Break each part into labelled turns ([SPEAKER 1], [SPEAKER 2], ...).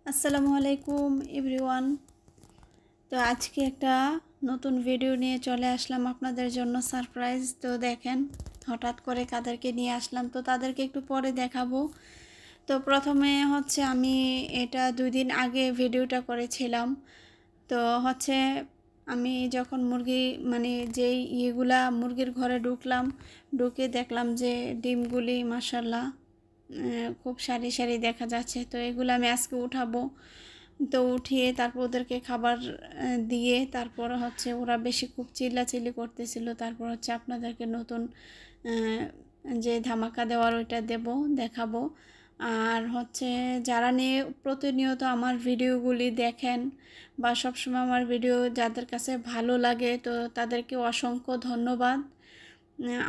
[SPEAKER 1] আসসালামু আলাইকুম এভরিওয়ান। তো আজকে একটা নতুন ভিডিও নিয়ে চলে আসলাম আপনাদের জন্য সারপ্রাইজ। তো দেখেন হঠাৎ করে কাদেরকে নিয়ে আসলাম, তো তাদেরকে একটু পরে দেখাবো। তো প্রথমে হচ্ছে আমি এটা 2 দিন আগে ভিডিওটা করেছিলাম। তো হচ্ছে আমি যখন মুরগি যেই ইয়েগুলা মুরগির ঘরে ঢুকলাম, ঢুকে দেখলাম যে ডিমগুলি মাশাল্লাহ খুব সারি সারি দেখা যাচ্ছে। তো এগুলো আমি আজকে উঠাবো। তো উঠিয়ে তারপর ওদেরকে খাবার দিয়ে তারপর হচ্ছে ওরা বেশি খুব চিল্লাচিল্লি করতেছিল। তারপর হচ্ছে আপনাদেরকে নতুন যে ধামাকা দেওয়ার ওইটা দেখাবো। আর হচ্ছে যারা নিয়ে প্রতিনিয়ত আমার ভিডিওগুলি দেখেন বা সবসময় আমার ভিডিও যাদের কাছে ভালো লাগে, তো তাদেরকে অসংখ্য ধন্যবাদ।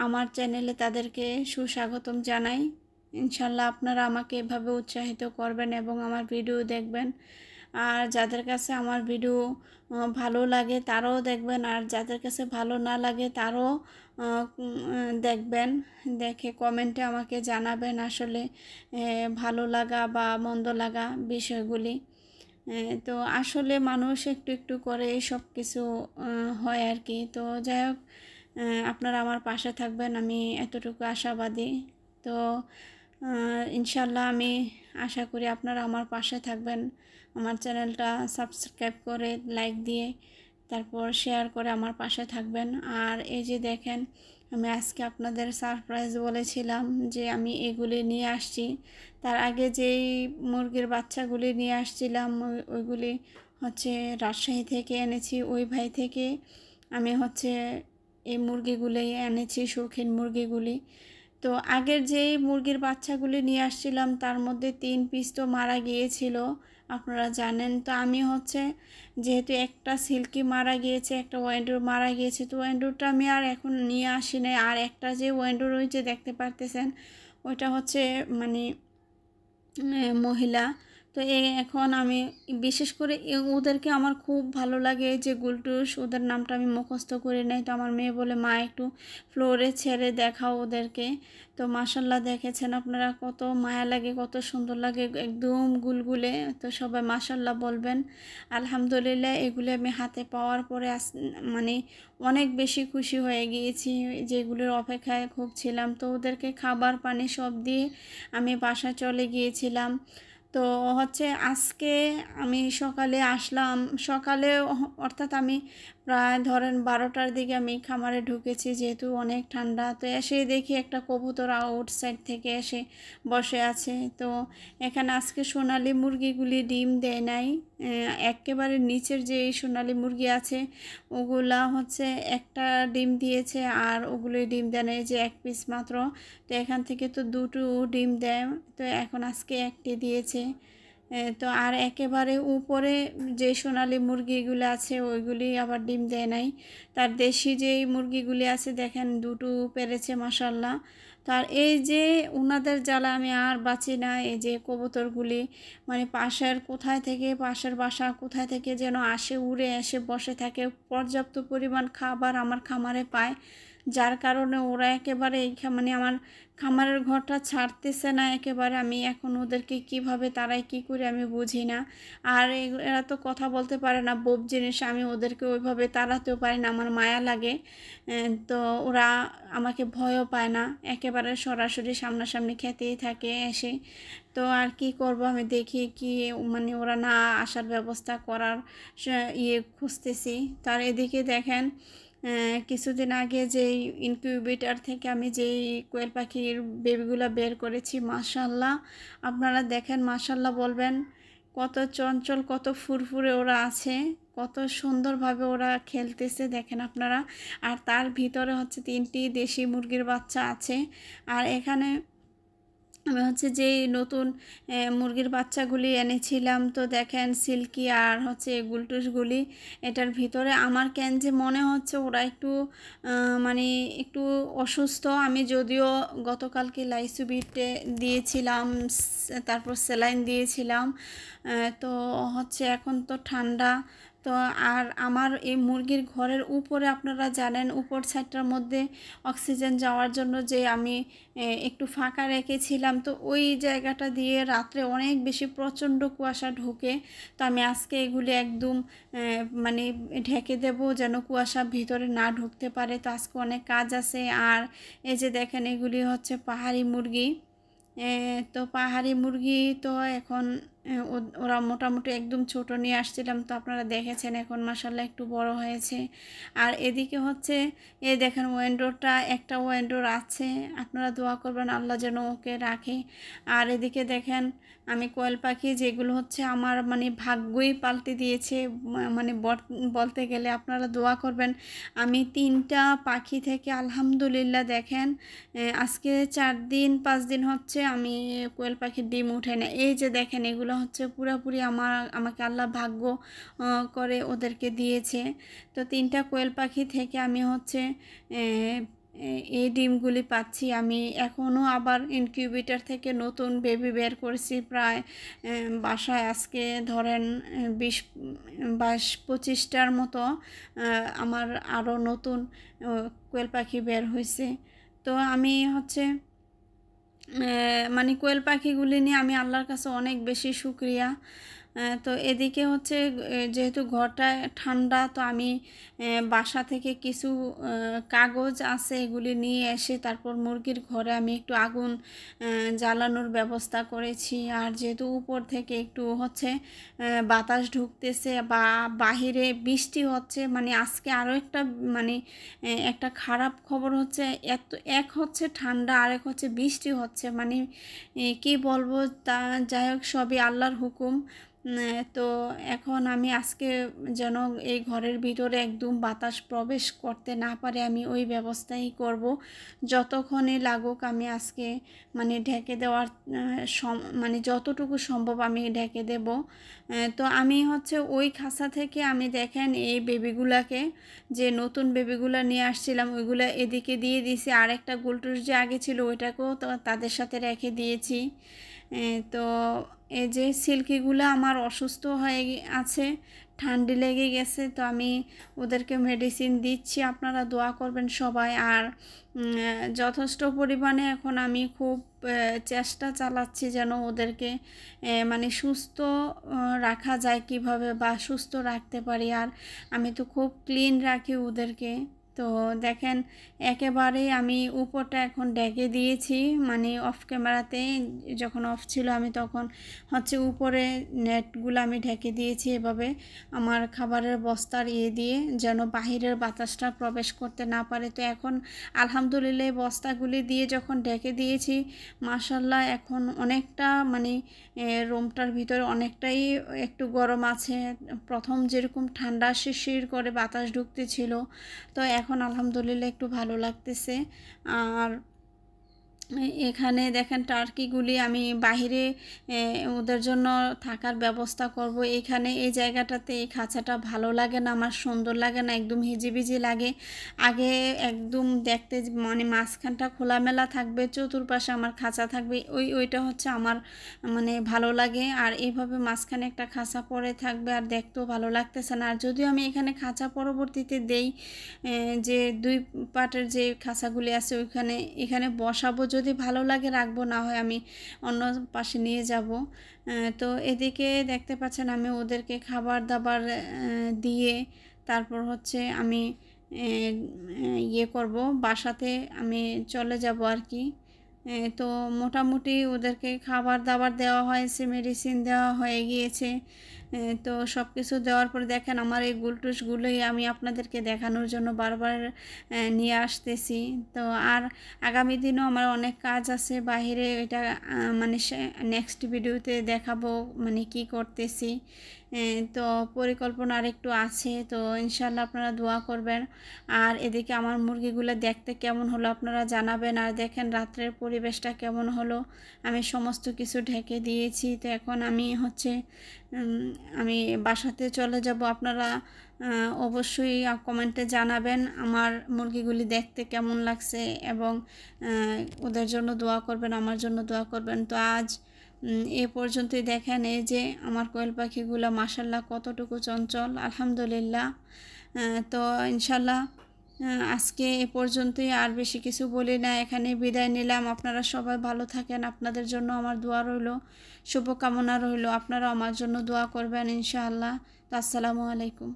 [SPEAKER 1] আমার চ্যানেলে তাদেরকে সুস্বাগতম জানাই। ইনশাল্লাহ আপনারা আমাকে এভাবে উৎসাহিত করবেন এবং আমার ভিডিও দেখবেন। আর যাদের কাছে আমার ভিডিও ভালো লাগে তারাও দেখবেন, আর যাদের কাছে ভালো না লাগে তারাও দেখবেন। দেখে কমেন্টে আমাকে জানাবেন আসলে ভালো লাগা বা মন্দ লাগা বিষয়গুলি। তো আসলে মানুষ একটু একটু করে সব কিছু হয় আর কি। তো যাই হোক, আপনারা আমার পাশে থাকবেন, আমি এতটুকু আশাবাদী। তো ইনশাল্লাহ আমি আশা করি আপনারা আমার পাশে থাকবেন। আমার চ্যানেলটা সাবস্ক্রাইব করে লাইক দিয়ে তারপর শেয়ার করে আমার পাশে থাকবেন। আর এই যে দেখেন, আমি আজকে আপনাদের সারপ্রাইজ বলেছিলাম যে আমি এগুলি নিয়ে আসছি। তার আগে যেই মুরগির বাচ্চাগুলি নিয়ে আসছিলাম ওইগুলি হচ্ছে রাজশাহী থেকে এনেছি, ওই ভাই থেকে আমি হচ্ছে এই মুরগিগুলি এনেছি, শৌখিন মুরগিগুলি। তো আগের যেই মুরগির বাচ্চাগুলি নিয়ে আসছিলাম তার মধ্যে 3 পিস তো মারা গিয়েছিল, আপনারা জানেন। তো আমি হচ্ছে যেহেতু একটা সিল্কি মারা গিয়েছে, একটা ওয়েন্ডোর মারা গিয়েছে, তো ওয়েন্ডোরটা আমি আর এখন নিয়ে আসি নাই। আর একটা যে ওয়েন্ডোর ওই যে দেখতে পারতেছেন ওইটা হচ্ছে মানে মহিলা। তো এখন আমি বিশেষ করে ওদেরকে আমার খুব ভালো লাগে যে গুলটুস, ওদের নামটা আমি মুখস্থ করি নাই। তো আমার মেয়ে বলে মা একটু ফ্লোরে ছেড়ে দেখাও ওদেরকে। তো মাশাল্লাহ দেখেছেন আপনারা কত মায়া লাগে, কত সুন্দর লাগে, একদম গুলগুলে। তো সবাই মাশাল্লাহ বলবেন। আলহামদুলিল্লাহ এগুলি আমি হাতে পাওয়ার পরে মানে অনেক বেশি খুশি হয়ে গিয়েছি, যেগুলোর অপেক্ষায় খুব ছিলাম। তো ওদেরকে খাবার পানি সব দিয়ে আমি বাসায় চলে গিয়েছিলাম। তো হচ্ছে আজকে আমি সকালে আসলাম, সকালে অর্থাৎ আমি প্রায় ধরেন 12টার দিকে আমি খামারে ঢুকেছি, যেহেতু অনেক ঠান্ডা। তো এসে দেখি একটা কবুতর আউটসাইড থেকে এসে বসে আছে। তো এখানে আজকে সোনালি মুরগিগুলি ডিম দেয় নাই। একেবারে নিচের যে সোনালি মুরগি আছে ওগুলা হচ্ছে একটা ডিম দিয়েছে, আর ওগুলি ডিম দেয় নাই, যে 1 পিস মাত্র। তো এখান থেকে তো 2টো ডিম দেয়, তো এখন আজকে একটি দিয়েছে। তো আর একেবারে উপরে যে সোনালি মুরগিগুলো আছে ওইগুলি আবার ডিম দেয় নাই। তার দেশি যেই মুরগিগুলি আছে দেখেন 2টো পেরেছে মাশাল্লাহ। তো আর এই যে ওনাদের জ্বালা আমি আর বাঁচি না। এই যে কবুতরগুলি মানে পাশের বাসা কোথায় থেকে যেন আসে, উড়ে এসে বসে থাকে, পর্যাপ্ত পরিমাণ খাবার আমার খামারে পায়, যার কারণে ওরা একেবারে আমার খামারের ঘরটা ছাড়তেছে না একেবারে। আমি এখন ওদেরকে কিভাবে তারাই কি করে আমি বুঝি না। আর এরা তো কথা বলতে পারে না, বোব জিনিস, আমি ওদেরকে ওইভাবে তাড়াতেও পারি না, আমার মায়া লাগে। তো ওরা আমাকে ভয়ও পায় না, একেবারে সরাসরি সামনাসামনি খেতেই থাকে এসে। তো আর কি করব, আমি দেখি কি ওরা না আসার ব্যবস্থা করার খুঁজতেছি। তার এদিকে দেখেন কিছুদিন আগে যেই ইনকিউবেটর থেকে আমি যেই কোয়েল পাখির বেবিগুলো বের করেছি, মাশাল্লাহ আপনারা দেখেন, মাশাল্লাহ বলবেন। কত চঞ্চল, কত ফুরফুরে ওরা আছে, কত সুন্দরভাবে ওরা খেলতেছে দেখেন আপনারা। আর তার ভিতরে হচ্ছে 3টি দেশি মুরগির বাচ্চা আছে। আর এখানে আমি হচ্ছে যেই নতুন মুরগির বাচ্চাগুলি এনেছিলাম, তো দেখেন সিল্কি আর হচ্ছে গুলটুসগুলি এটার ভিতরে। আমার কেন যে মনে হচ্ছে ওরা একটু একটু অসুস্থ। আমি যদিও গতকালকে লাইসুবিটে দিয়েছিলাম, তারপর স্যালাইন দিয়েছিলাম। তো হচ্ছে এখন তো ঠান্ডা, তো আর আমার এই মুরগির ঘরের উপরে আপনারা জানেন উপর সাইডটার মধ্যে অক্সিজেন যাওয়ার জন্য যে আমি একটু ফাঁকা রেখেছিলাম, তো ওই জায়গাটা দিয়ে রাত্রে অনেক বেশি প্রচণ্ড কুয়াশা ঢোকে। তো আমি আজকে এগুলি একদম মানে ঢেকে দেব যেন কুয়াশা ভিতরে না ঢুকতে পারে। তো আজকে অনেক কাজ আছে। আর এই যে দেখেন এগুলি হচ্ছে পাহাড়ি মুরগি। তো পাহাড়ি মুরগি তো এখন ওরা মোটামুটি একদম ছোট নিয়ে আসছিলাম, তো আপনারা দেখেছেন এখন মাশাআল্লাহ একটু বড় হয়েছে। আর এদিকে হচ্ছে এই দেখেন ওয়েন্ডোরটা, একটা ওয়েন্ডোর আছে, আপনারা দোয়া করবেন আল্লাহ যেন ওকে রাখে। আর এদিকে দেখেন আমি কোয়েল পাখি, যেগুলো হচ্ছে আমার মানে ভাগ্যই পাল্টে দিয়েছে মানে বলতে গেলে আপনারা দোয়া করবেন। আমি 3টা পাখি থেকে আলহামদুলিল্লাহ দেখেন আজকে 4 দিন 5 দিন হচ্ছে আমি কোয়েল পাখির ডিম উঠে না। এই যে দেখেন এগুলো হচ্ছে পুরোপুরি আমাকে আল্লাহ ভাগ্য করে ওদেরকে দিয়েছে। তো 3টা কোয়েল পাখি থেকে আমি হচ্ছে এই ডিমগুলি পাচ্ছি। আমি এখনও আবার ইনকিউবেটর থেকে নতুন বেবি বের করেছি প্রায় বাসায় আজকে ধরেন 20-25টার মতো আমার আরও নতুন কোয়েল পাখি বের হয়েছে। তো আমি হচ্ছে মানে কোয়েল পাখিগুলি নিয়ে আমি আল্লাহর কাছে অনেক বেশি শুকরিয়া। তো এদিকে হচ্ছে যেহেতু ঘরটা ঠান্ডা, তো আমি বাসা থেকে কিছু কাগজ আছে এগুলি নিয়ে এসে তারপর মুরগির ঘরে আমি একটু আগুন জ্বালানোর ব্যবস্থা করেছি। আর যেহেতু উপর থেকে একটু হচ্ছে বাতাস ঢুকতেছে বা বাহিরে বৃষ্টি হচ্ছে, মানে আজকে আরও একটা মানে একটা খারাপ খবর হচ্ছে, এক হচ্ছে ঠান্ডা আর এক হচ্ছে বৃষ্টি হচ্ছে, মানে কি বলবো, তা যাই হোক সবই আল্লাহর হুকুম। তো এখন আমি আজকে যেন এই ঘরের ভিতরে একদম বাতাস প্রবেশ করতে না পারে আমি ওই ব্যবস্থাই করব। যতক্ষণই লাগুক আমি আজকে মানে ঢেকে দেওয়ার মানে যতটুকু সম্ভব আমি ঢেকে দেব। তো আমি হচ্ছে ওই খাঁচা থেকে আমি দেখেন এই বেবিগুলাকে, যে নতুন বেবিগুলা নিয়ে আসছিলাম ওইগুলা এদিকে দিয়ে দিয়েছি। আর একটা গুলটুস যে আগে ছিল ওইটাকেও তো তাদের সাথে রেখে দিয়েছি। তো এই যে সিল্কিগুলো আমার অসুস্থ হয়ে আছে, ঠান্ডা লেগে গেছে, তো আমি ওদেরকে মেডিসিন দিচ্ছি, আপনারা দোয়া করবেন সবাই। আর যথেষ্ট পরিমাণে এখন আমি খুব চেষ্টা চালাচ্ছি যেন ওদেরকে মানে সুস্থ রাখা যায় কিভাবে বা সুস্থ রাখতে পারি। আর আমি তো খুব ক্লিন রাখি ওদেরকে। তো দেখেন একেবারেই আমি উপরটা এখন ঢেকে দিয়েছি, মানে অফ ক্যামেরাতে যখন অফ ছিল আমি তখন হচ্ছে উপরে নেটগুলো আমি ঢেকে দিয়েছি এভাবে আমার খাবারের বস্তার দিয়ে, যেন বাহিরের বাতাসটা প্রবেশ করতে না পারে। তো এখন আলহামদুলিল্লাহ বস্তাগুলি দিয়ে যখন ঢেকে দিয়েছি মাশাআল্লাহ এখন অনেকটা মানে রুমটার ভিতরে অনেকটাই একটু গরম আছে। প্রথম যেরকম ঠান্ডা শিরশির করে বাতাস ঢুকতেছিল, তো এখন আলহামদুলিল্লাহ একটু ভালো লাগতেছে। আর এখানে দেখেন টার্কিগুলি আমি বাহিরে ওদের জন্য থাকার ব্যবস্থা করব। এখানে এই জায়গাটাতে এই খাঁচাটা ভালো লাগে না, আমার সুন্দর লাগে না, একদম হিজিবিজি লাগে। আগে একদম দেখতে মানে মাঝখানটা খোলামেলা থাকবে, চতুর্পাশে আমার খাঁচা থাকবে, ওইটা হচ্ছে আমার মানে ভালো লাগে। আর এইভাবে মাঝখানে একটা খাঁচা পড়ে থাকবে আর দেখতেও ভালো লাগতেছে না। আর যদিও আমি এখানে খাঁচা পরবর্তীতে দেই, যে 2 পাটের যে খাঁচাগুলি আছে এখানে বসাবো, যদি ভালো লাগে রাখবো, না হয় আমি অন্য পাশে নিয়ে যাব। তো এদিকে দেখতে পাচ্ছেন আমি ওদেরকে খাবার দাবার দিয়ে তারপর হচ্ছে আমি ইয়ে করব, বাসাতে আমি চলে যাব আর কি। তো মোটামুটি ওদেরকে খাবার দাবার দেওয়া হয়েছে, মেডিসিন দেওয়া হয়ে গিয়েছে। তো সব কিছু দেওয়ার পরে দেখেন আমার এই গুলটুসগুলোই আমি আপনাদেরকে দেখানোর জন্য বারবার নিয়ে আসতেছি। তো আর আগামী দিনও আমার অনেক কাজ আছে বাইরে, এটা মানে নেক্সট ভিডিওতে দেখাবো মানে কি করতেছি। তো পরিকল্পনা আরেকটু আছে, তো ইনশাল্লাহ আপনারা দোয়া করবেন। আর এদিকে আমার মুরগিগুলো দেখতে কেমন হলো আপনারা জানাবেন। আর দেখেন রাত্রের পরিবেশটা কেমন হলো, আমি সমস্ত কিছু ঢেকে দিয়েছি। তো এখন আমি হচ্ছে আমি বাসাতে চলে যাব। আপনারা অবশ্যই কমেন্টে জানাবেন আমার মুরগিগুলি দেখতে কেমন লাগছে এবং ওদের জন্য দোয়া করবেন, আমার জন্য দোয়া করবেন। তো আজ এ পর্যন্তই দেখেন এই যে আমার কোয়েল পাখিগুলো মাশাল্লাহ কতটুকু চঞ্চল, আলহামদুলিল্লাহ। তো ইনশাল্লাহ আজকে এ পর্যন্তই, আর বেশি কিছু বলি না, এখানে বিদায় নিলাম। আপনারা সবাই ভালো থাকেন, আপনাদের জন্য আমার দোয়া রইল, শুভকামনা রইল, আপনারা আমার জন্য দোয়া করবেন ইনশাআল্লাহ। তো আসসালামু আলাইকুম।